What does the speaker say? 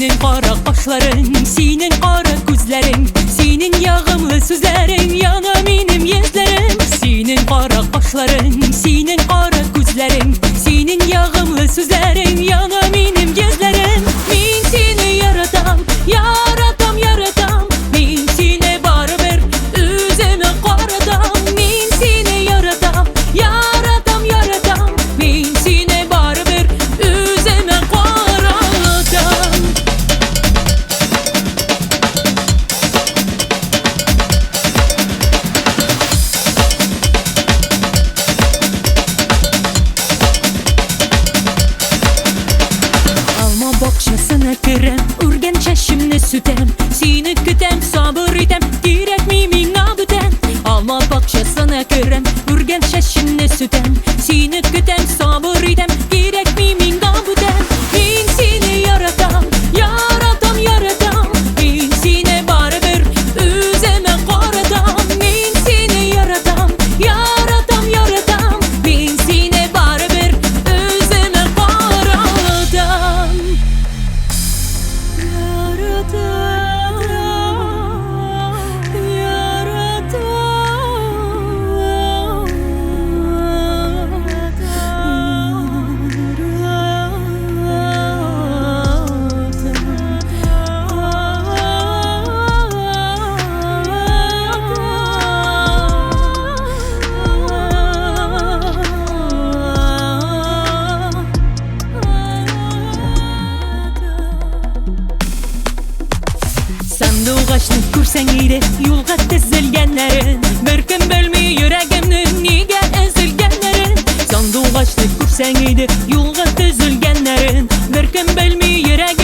senin kara kaşların, senin kara gözlerin, senin yağımlı sözlerin, yana benim yüzlerim. Senin kara kaşların, senin kara gözlerin, senin yağımlı sözlerin, yana benim yüzlerim. Ben seni yaratam, yaratam, yaratam. Ben seni barber üzeme karatam. Ben seni yaratam, yaratam, yaratam. Ben seni barber üzeme karatam. Alma bakşasına kirem, urgen çeşimni sütem. Seni kütem, sabır item, direk mimina büten. Alma bakşasına kirem, urgen çeşimni sütem. Seni kütem, sabır item, direk mimina büten. Ben seni yaratam, yaratam, yaratam. Ben seni barber üzeme karatam. Ben seni yaratam, yaratam, yaratam. Ben seni barber üzeme karatam. Sandıqaşni kursan iri, yolga tizilgenlerin. Bir kim bölmey yüreğimnin, nega ezilgenlerin. Sandıqaşni kursan iri, yolga tizilgenlerin. Bir kim bölmey yüreğimnin.